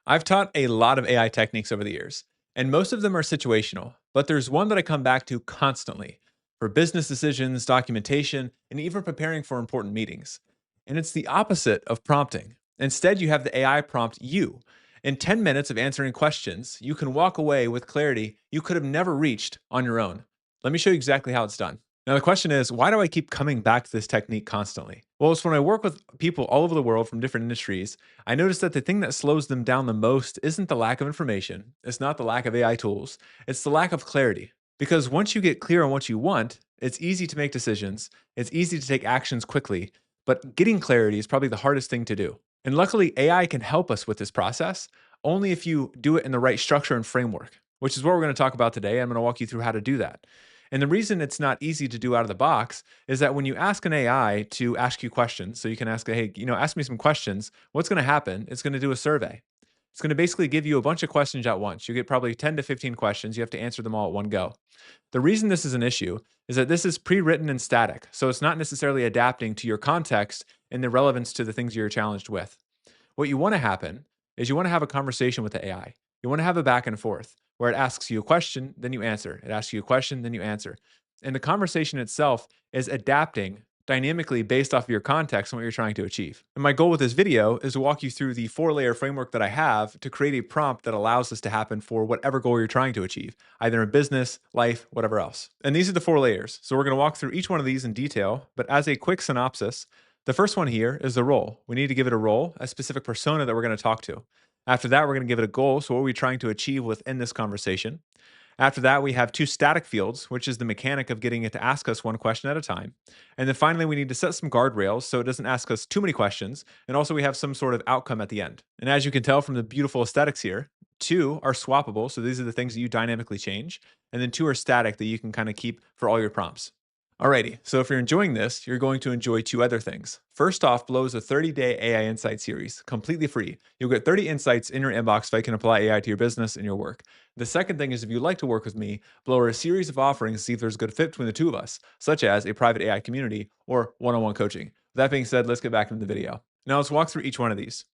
I've taught a lot of AI techniques over the years, and most of them are situational, but there's one that I come back to constantly for business decisions, documentation, and even preparing for important meetings. And it's the opposite of prompting. Instead, you have the AI prompt you. In 10 minutes of answering questions, you can walk away with clarity you could have never reached on your own. Let me show you exactly how it's done. Now, the question is, why do I keep coming back to this technique constantly? Well, it's when I work with people all over the world from different industries. I noticed that the thing that slows them down the most isn't the lack of information, it's not the lack of AI tools, it's the lack of clarity. Because once you get clear on what you want, it's easy to make decisions, it's easy to take actions quickly, but getting clarity is probably the hardest thing to do. And luckily, AI can help us with this process only if you do it in the right structure and framework, which is what we're going to talk about today. I'm going to walk you through how to do that. And the reason it's not easy to do out of the box is that when you ask an AI to ask you questions, so you can ask, hey, ask me some questions, what's going to happen? It's going to do a survey. It's going to basically give you a bunch of questions at once. You get probably 10 to 15 questions. You have to answer them all at one go. The reason this is an issue is that this is pre written and static. So it's not necessarily adapting to your context and the relevance to the things you're challenged with. What you want to happen is you want to have a conversation with the AI. You want to have a back and forth where it asks you a question, then you answer. It asks you a question, then you answer. And the conversation itself is adapting dynamically based off of your context and what you're trying to achieve. And my goal with this video is to walk you through the 4-layer framework that I have to create a prompt that allows this to happen for whatever goal you're trying to achieve, either in business, life, whatever else. And these are the 4 layers. So we're going to walk through each one of these in detail, but as a quick synopsis, the first one here is the role. We need to give it a role, a specific persona that we're going to talk to. After that, we're going to give it a goal. So, what are we trying to achieve within this conversation? After that, we have 2 static fields, which is the mechanic of getting it to ask us one question at a time. And then finally, we need to set some guardrails so it doesn't ask us too many questions. And also, we have some sort of outcome at the end. And as you can tell from the beautiful aesthetics here, 2 are swappable. So, these are the things that you dynamically change. And then 2 are static that you can kind of keep for all your prompts. Alrighty, so if you're enjoying this, you're going to enjoy 2 other things. First off, Blow is a 30-day AI Insight series, completely free. You'll get 30 insights in your inbox if I can apply AI to your business and your work. The second thing is if you'd like to work with me, Blow are a series of offerings to see if there's a good fit between the two of us, such as a private AI community or one-on-one coaching. With that being said, let's get back into the video. Now let's walk through each one of these.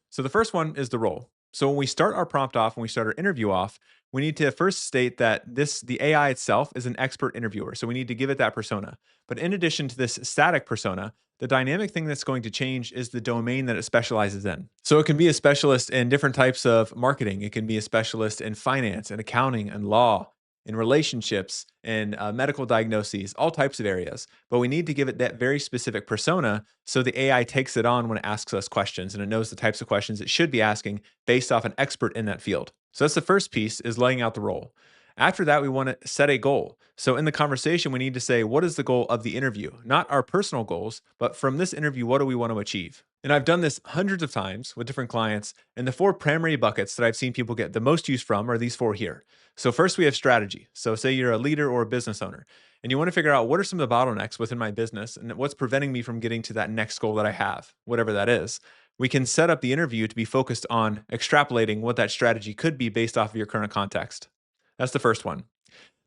So the first one is the role. So when we start our prompt off, when we start our interview off, we need to first state that the AI itself is an expert interviewer. So we need to give it that persona. But in addition to this static persona, the dynamic thing that's going to change is the domain that it specializes in. So it can be a specialist in different types of marketing. It can be a specialist in finance and accounting and law, in relationships, in medical diagnoses, all types of areas. But we need to give it that very specific persona so the AI takes it on when it asks us questions and it knows the types of questions it should be asking based off an expert in that field. So that's the first piece, is laying out the role. After that, we want to set a goal. So in the conversation, we need to say, what is the goal of the interview? Not our personal goals, but from this interview, what do we want to achieve? And I've done this hundreds of times with different clients. And the 4 primary buckets that I've seen people get the most use from are these 4 here. So first, we have strategy. So say you're a leader or a business owner, and you want to figure out what are some of the bottlenecks within my business and what's preventing me from getting to that next goal that I have, whatever that is. We can set up the interview to be focused on extrapolating what that strategy could be based off of your current context. That's the first one.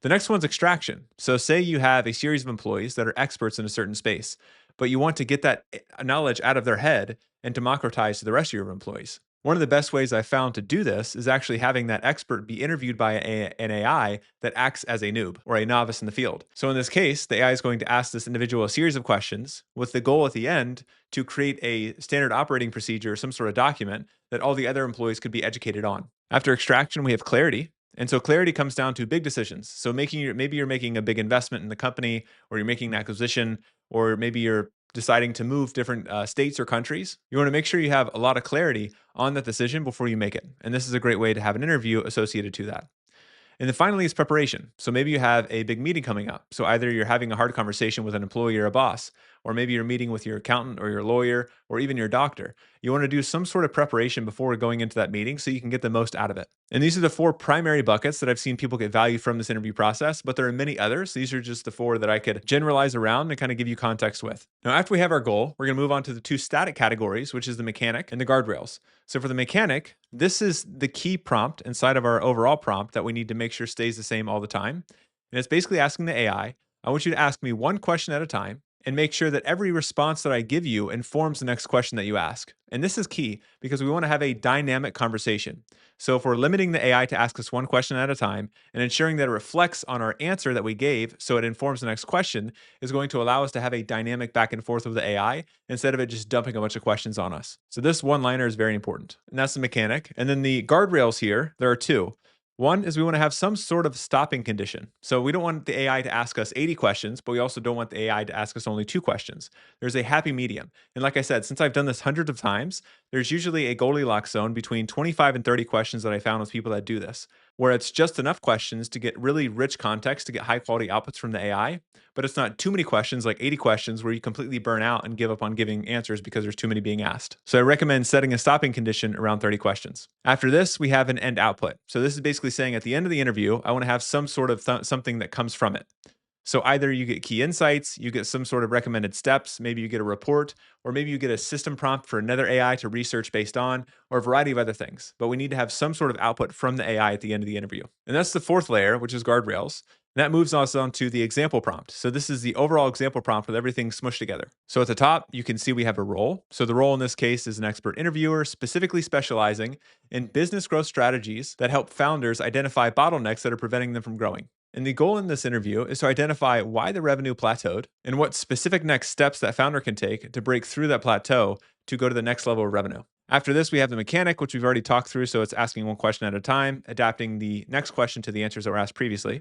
The next one's extraction. So, say you have a series of employees that are experts in a certain space, but you want to get that knowledge out of their head and democratize to the rest of your employees. One of the best ways I found to do this is actually having that expert be interviewed by an AI that acts as a noob or a novice in the field. So, in this case, the AI is going to ask this individual a series of questions with the goal at the end to create a standard operating procedure, some sort of document that all the other employees could be educated on. After extraction, we have clarity. And so clarity comes down to big decisions. So maybe you're making a big investment in the company, or you're making an acquisition, or maybe you're deciding to move different states or countries. You want to make sure you have a lot of clarity on that decision before you make it. And this is a great way to have an interview associated to that. And then finally is preparation. So maybe you have a big meeting coming up. So either you're having a hard conversation with an employee or a boss, or maybe you're meeting with your accountant or your lawyer or even your doctor. You want to do some sort of preparation before going into that meeting so you can get the most out of it. And these are the 4 primary buckets that I've seen people get value from this interview process, but there are many others. These are just the 4 that I could generalize around and kind of give you context with. Now, after we have our goal, we're going to move on to the 2 static categories, which is the mechanic and the guardrails. So for the mechanic, this is the key prompt inside of our overall prompt that we need to make sure stays the same all the time. And it's basically asking the AI, I want you to ask me one question at a time and make sure that every response that I give you informs the next question that you ask. And this is key because we want to have a dynamic conversation. So if we're limiting the AI to ask us one question at a time and ensuring that it reflects on our answer that we gave so it informs the next question is going to allow us to have a dynamic back and forth with the AI instead of it just dumping a bunch of questions on us. So this one liner is very important. And that's the mechanic. And then the guardrails here, there are two. One is we want to have some sort of stopping condition. So we don't want the AI to ask us 80 questions, but we also don't want the AI to ask us only two questions. There's a happy medium. And like I said, since I've done this hundreds of times, there's usually a Goldilocks zone between 25 and 30 questions that I found with people that do this, where it's just enough questions to get really rich context to get high quality outputs from the AI, but it's not too many questions, like 80 questions, where you completely burn out and give up on giving answers because there's too many being asked. So I recommend setting a stopping condition around 30 questions. After this, we have an end output. So this is basically saying at the end of the interview, I want to have some sort of something that comes from it. So either you get key insights, you get some sort of recommended steps, maybe you get a report, or maybe you get a system prompt for another AI to research based on, or a variety of other things. But we need to have some sort of output from the AI at the end of the interview. And that's the fourth layer, which is guardrails. And that moves us on to the example prompt. So this is the overall example prompt with everything smushed together. So at the top, you can see we have a role. So the role in this case is an expert interviewer, specifically specializing in business growth strategies that help founders identify bottlenecks that are preventing them from growing. And the goal in this interview is to identify why the revenue plateaued and what specific next steps that founder can take to break through that plateau to go to the next level of revenue. After this, we have the mechanic, which we've already talked through. So it's asking one question at a time, adapting the next question to the answers that were asked previously.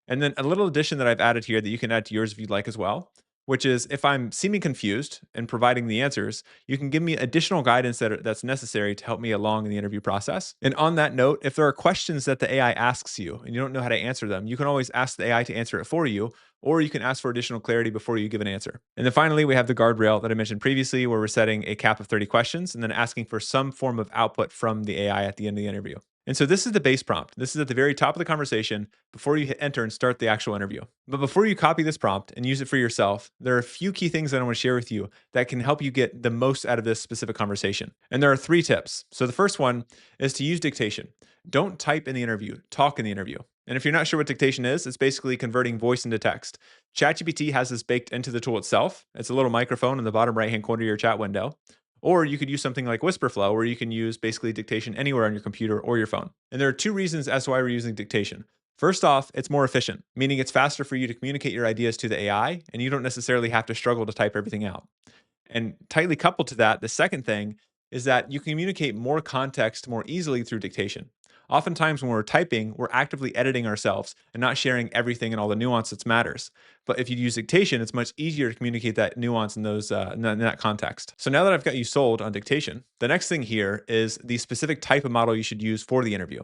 And then a little addition that I've added here that you can add to yours if you'd like as well, which is if I'm seeming confused and providing the answers, you can give me additional guidance that's necessary to help me along in the interview process. And on that note, if there are questions that the AI asks you and you don't know how to answer them, you can always ask the AI to answer it for you, or you can ask for additional clarity before you give an answer. And then finally, we have the guardrail that I mentioned previously, where we're setting a cap of 30 questions and then asking for some form of output from the AI at the end of the interview. And so this is the base prompt. This is at the very top of the conversation before you hit enter and start the actual interview. But before you copy this prompt and use it for yourself, there are a few key things that I want to share with you that can help you get the most out of this specific conversation. And there are three tips. So the first one is to use dictation. Don't type in the interview, talk in the interview. And if you're not sure what dictation is, it's basically converting voice into text. ChatGPT has this baked into the tool itself. It's a little microphone in the bottom right hand corner of your chat window. Or you could use something like Whisperflow, where you can use basically dictation anywhere on your computer or your phone. And there are two reasons as to why we're using dictation. First off, it's more efficient, meaning it's faster for you to communicate your ideas to the AI, and you don't necessarily have to struggle to type everything out. And tightly coupled to that, the second thing is that you communicate more context more easily through dictation. Oftentimes, when we're typing, we're actively editing ourselves and not sharing everything and all the nuance that matters. But if you use dictation, it's much easier to communicate that nuance in that context. So now that I've got you sold on dictation, the next thing here is the specific type of model you should use for the interview.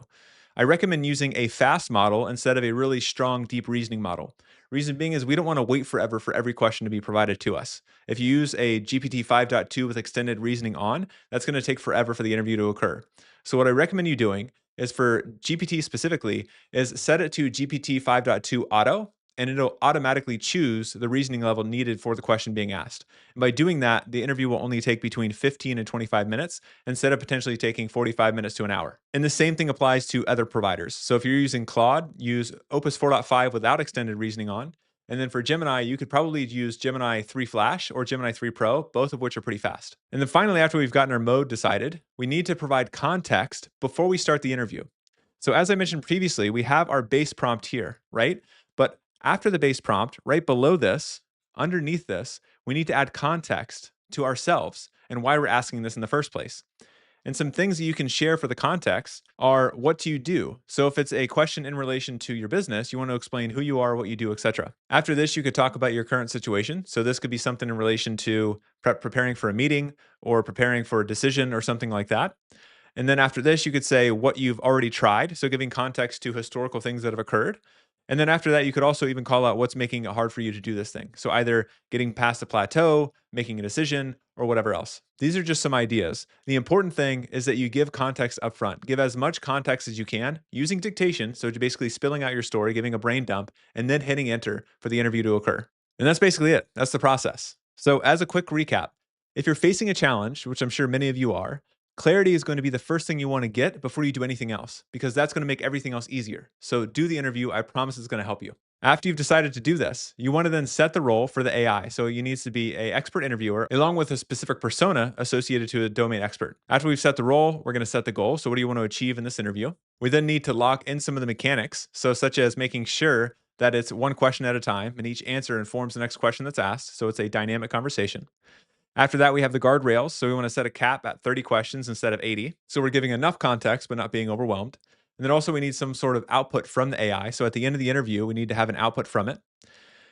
I recommend using a fast model instead of a really strong, deep reasoning model. Reason being is we don't want to wait forever for every question to be provided to us. If you use a GPT 5.2 with extended reasoning on, that's going to take forever for the interview to occur. So what I recommend you doing is for GPT specifically is set it to GPT 5.2 auto, and it'll automatically choose the reasoning level needed for the question being asked. And by doing that, the interview will only take between 15 and 25 minutes instead of potentially taking 45 minutes to an hour. And the same thing applies to other providers. So if you're using Claude, use Opus 4.5 without extended reasoning on. And then for Gemini, you could probably use Gemini 3 Flash or Gemini 3 Pro, both of which are pretty fast. And then finally, after we've gotten our mode decided, we need to provide context before we start the interview. So as I mentioned previously, we have our base prompt here, right? But after the base prompt, right below this, underneath this, we need to add context to ourselves and why we're asking this in the first place. And some things that you can share for the context are what do you do? So if it's a question in relation to your business, you want to explain who you are, what you do, etc. After this, you could talk about your current situation. So this could be something in relation to preparing for a meeting or preparing for a decision or something like that. And then after this, you could say what you've already tried. So giving context to historical things that have occurred. And then after that, you could also even call out what's making it hard for you to do this thing. So either getting past the plateau, making a decision, or whatever else. These are just some ideas. The important thing is that you give context up front. Give as much context as you can using dictation. So basically spilling out your story, giving a brain dump, and then hitting enter for the interview to occur. And that's basically it. That's the process. So as a quick recap, if you're facing a challenge, which I'm sure many of you are, clarity is going to be the first thing you want to get before you do anything else, because that's going to make everything else easier. So do the interview. I promise it's going to help you. After you've decided to do this, you want to then set the role for the AI. So you needs to be a expert interviewer along with a specific persona associated to a domain expert. After we've set the role, we're going to set the goal. So what do you want to achieve in this interview? We then need to lock in some of the mechanics. So such as making sure that it's one question at a time and each answer informs the next question that's asked. So it's a dynamic conversation. After that, we have the guardrails. So we want to set a cap at 30 questions instead of 80. So we're giving enough context, but not being overwhelmed. And then also, we need some sort of output from the AI. So at the end of the interview, we need to have an output from it.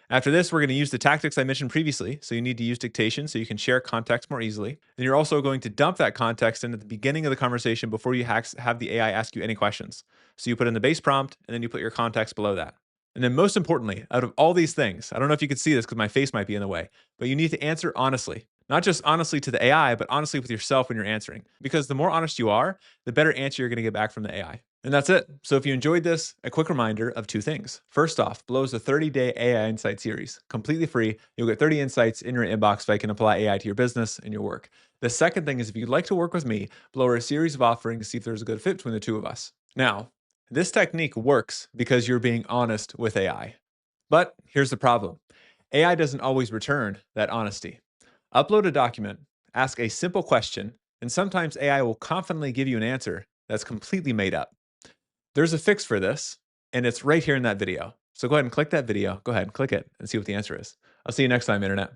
After this, we're going to use the tactics I mentioned previously. So you need to use dictation so you can share context more easily. And you're also going to dump that context in at the beginning of the conversation before you have the AI ask you any questions. So you put in the base prompt and then you put your context below that. And then most importantly, out of all these things, I don't know if you could see this because my face might be in the way, but you need to answer honestly. Not just honestly to the AI, but honestly with yourself when you're answering. Because the more honest you are, the better answer you're going to get back from the AI. And that's it. So if you enjoyed this, a quick reminder of two things. First off, Below is a 30-day AI Insight series, completely free. You'll get 30 insights in your inbox so you can apply AI to your business and your work. The second thing is if you'd like to work with me, Below are a series of offerings to see if there's a good fit between the two of us. Now, this technique works because you're being honest with AI. But here's the problem. AI doesn't always return that honesty. Upload a document, ask a simple question, and sometimes AI will confidently give you an answer that's completely made up. There's a fix for this, and it's right here in that video. So go ahead and click that video. Go ahead and click it and see what the answer is. I'll see you next time, Internet.